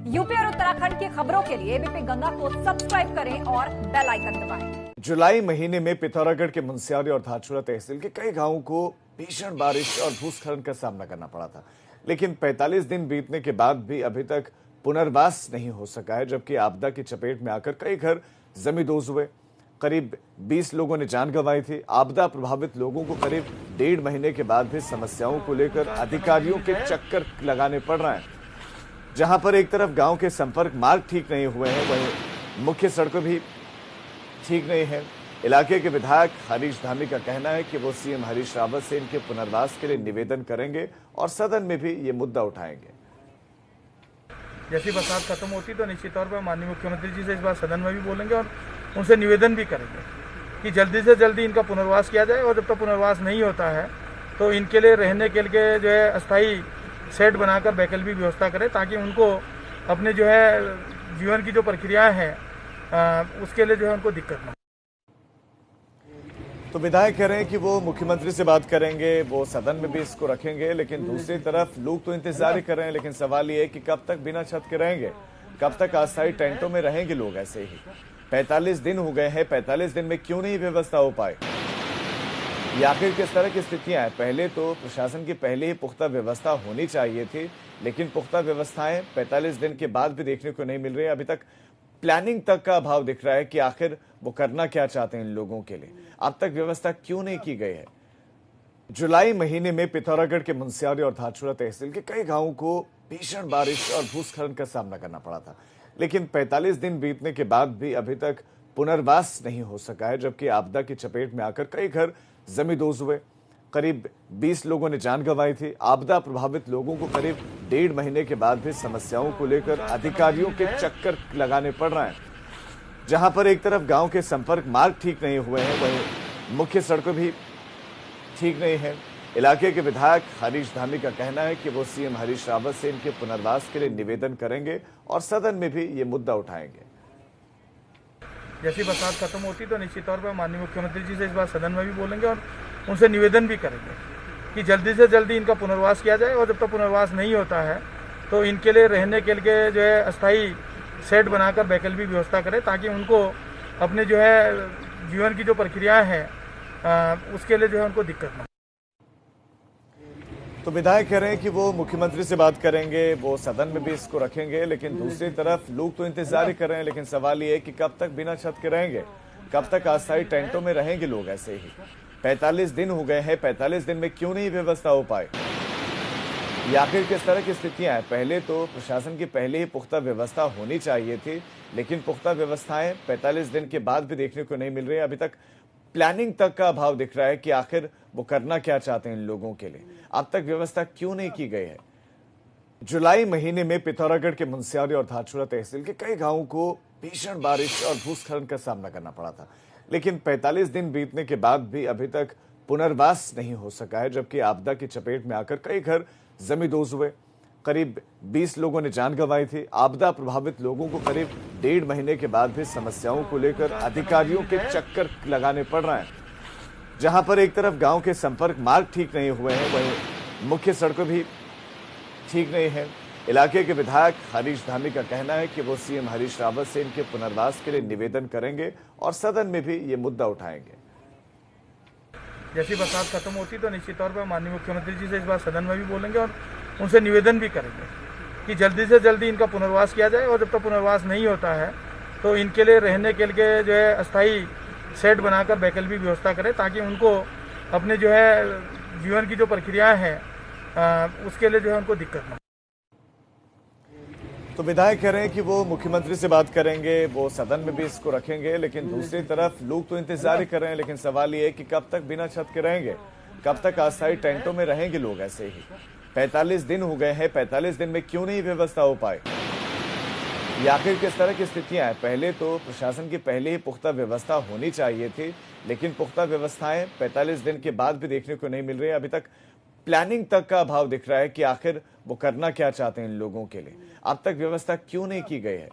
UP और उत्तराखंड की खबरों के लिए एबीपी गंगा को सब्सक्राइब करें और बेल आइकन दबाएं। जुलाई महीने में पिथौरागढ़ के मुनस्यारी और धारचूला तहसील के कई गांवों को भीषण बारिश और भूस्खलन का सामना करना पड़ा था, लेकिन 45 दिन बीतने के बाद भी अभी तक पुनर्वास नहीं हो सका है, जबकि आपदा की चपेट में आकर कई घर जमींदोज हुए। करीब 20 लोगों ने जान गंवाई थी। आपदा प्रभावित लोगों को करीब 1.5 महीने के बाद भी समस्याओं को लेकर अधिकारियों के चक्कर लगाने पड़ रहे हैं। जहां पर एक तरफ गांव के संपर्क मार्ग ठीक नहीं हुए हैं, वहीं मुख्य सड़कें भी ठीक नहीं है। इलाके के विधायक हरीश धामी का कहना है कि वो सीएम हरीश रावत से इनके पुनर्वास के लिए निवेदन करेंगे और सदन में भी ये मुद्दा उठाएंगे। जैसी बरसात खत्म होती तो निश्चित तौर पर माननीय मुख्यमंत्री जी से इस बार सदन में भी बोलेंगे और उनसे निवेदन भी करेंगे कि जल्दी से जल्दी इनका पुनर्वास किया जाए, और जब तक पुनर्वास नहीं होता है तो इनके लिए रहने के लिए जो है अस्थायी शेड बनाकर वैकल्पिक व्यवस्था करें, ताकि उनको अपने जो है जीवन की जो प्रक्रियाएं हैं उसके लिए जो है उनको दिक्कत ना। तो विधायक कह रहे हैं कि वो मुख्यमंत्री से बात करेंगे, वो सदन में भी इसको रखेंगे, लेकिन दूसरी तरफ लोग तो इंतजार ही कर रहे हैं। लेकिन सवाल ये है कि कब तक बिना छत के रहेंगे, कब तक अस्थायी टेंटों में रहेंगे लोग ऐसे ही। 45 दिन हो गए हैं, 45 दिन में क्यों नहीं व्यवस्था हो पाए, ये आखिर किस तरह की स्थितियां हैं। पहले तो प्रशासन की पहले ही पुख्ता व्यवस्था होनी चाहिए थी, लेकिन पुख्ता व्यवस्थाएं 45 दिन के बाद भी देखने को नहीं मिल रही है। अभी तक प्लानिंग तक का अभाव दिख रहा है कि आखिर वो करना क्या चाहते हैं इन लोगों के लिए। अब तक व्यवस्था क्यों नहीं की गई है। जुलाई महीने में पिथौरागढ़ के मुनस्यारी और धारचूला तहसील के कई गांवों को भीषण बारिश और भूस्खलन का सामना करना पड़ा था, लेकिन 45 दिन बीतने के बाद भी अभी तक पुनर्वास नहीं हो सका है, जबकि आपदा की चपेट में आकर कई घर जमींदोज हुए। करीब 20 लोगों ने जान गंवाई थी। आपदा प्रभावित लोगों को करीब 1.5 महीने के बाद भी समस्याओं को लेकर अधिकारियों के चक्कर लगाने पड़ रहे हैं। जहां पर एक तरफ गांव के संपर्क मार्ग ठीक नहीं हुए हैं, वहीं मुख्य सड़कें भी ठीक नहीं है। इलाके के विधायक हरीश धामी का कहना है कि वो सीएम हरीश रावत से इनके पुनर्वास के लिए निवेदन करेंगे और सदन में भी ये मुद्दा उठाएंगे। जैसी बरसात खत्म होती तो निश्चित तौर पर माननीय मुख्यमंत्री जी से इस बार सदन में भी बोलेंगे और उनसे निवेदन भी करेंगे कि जल्दी से जल्दी इनका पुनर्वास किया जाए, और जब तक पुनर्वास नहीं होता है तो इनके लिए रहने के लिए जो है अस्थायी शेड बनाकर वैकल्पिक व्यवस्था करें, ताकि उनको अपने जो है जीवन की जो प्रक्रियाएं हैं उसके लिए जो है उनको दिक्कत ना। तो विधायक कह रहे हैं कि वो मुख्यमंत्री से बात करेंगे, वो सदन में भी इसको रखेंगे, लेकिन दूसरी तरफ लोग तो इंतजार ही कर रहे हैं। लेकिन सवाल ये है कि कब तक बिना छत के रहेंगे, कब तक अस्थायी टेंटों में रहेंगे लोग ऐसे ही। 45 दिन हो गए हैं, 45 दिन में क्यों नहीं व्यवस्था हो पाए, ये आखिर किस तरह की स्थितियां हैं। पहले तो प्रशासन की पहले ही पुख्ता व्यवस्था होनी चाहिए थी, लेकिन पुख्ता व्यवस्थाएं 45 दिन के बाद भी देखने को नहीं मिल रही है। अभी तक प्लानिंग तक का अभाव दिख रहा है कि आखिर वो करना क्या चाहते हैं इन लोगों के लिए। अब तक व्यवस्था क्यों नहीं की गई है। जुलाई महीने में पिथौरागढ़ के मुनस्यारी और धारचूला तहसील के कई गांवों को भीषण बारिश और भूस्खलन का सामना करना पड़ा था, लेकिन 45 दिन बीतने के बाद भी अभी तक पुनर्वास नहीं हो सका है, जबकि आपदा की चपेट में आकर कई घर जमींदोज हुए। करीब 20 लोगों ने जान गंवाई थी। आपदा प्रभावित लोगों को करीब 1.5 महीने के बाद भी समस्याओं को लेकर अधिकारियों के चक्कर लगाने पड़ रहे हैं। जहां पर एक तरफ गांव के संपर्क मार्ग ठीक नहीं हुए हैं, वहीं मुख्य सड़कें भी ठीक नहीं है। इलाके के विधायक हरीश धामी का कहना है कि वो सीएम हरीश रावत से इनके पुनर्वास के लिए निवेदन करेंगे और सदन में भी ये मुद्दा उठाएंगे। जैसी बरसात खत्म होती तो निश्चित तौर पर माननीय मुख्यमंत्री जी से इस बार सदन में भी बोलेंगे और उनसे निवेदन भी करेंगे कि जल्दी से जल्दी इनका पुनर्वास किया जाए, और जब तक पुनर्वास नहीं होता है तो इनके लिए रहने के लिए जो है अस्थायी शेड बनाकर वैकल्पिक व्यवस्था करें, ताकि उनको अपने जो है जीवन की जो प्रक्रियाएं हैं उसके लिए जो है उनको दिक्कत ना। तो विधायक कह रहे हैं कि वो मुख्यमंत्री से बात करेंगे, वो सदन में भी इसको रखेंगे, लेकिन दूसरी तरफ लोग तो इंतजार ही कर रहे हैं। लेकिन सवाल ये है कि कब तक बिना छत के रहेंगे, कब तक अस्थायी टेंटों में रहेंगे लोग ऐसे ही। 45 दिन हो गए हैं, 45 दिन में क्यों नहीं व्यवस्था हो पाए, ये आखिर किस तरह की स्थितियां हैं। पहले तो प्रशासन की पहले ही पुख्ता व्यवस्था होनी चाहिए थी, लेकिन पुख्ता व्यवस्थाएं 45 दिन के बाद भी देखने को नहीं मिल रही है। अभी तक प्लानिंग तक का अभाव दिख रहा है कि आखिर वो करना क्या चाहते हैं इन लोगों के लिए। अब तक व्यवस्था क्यों नहीं की गई है।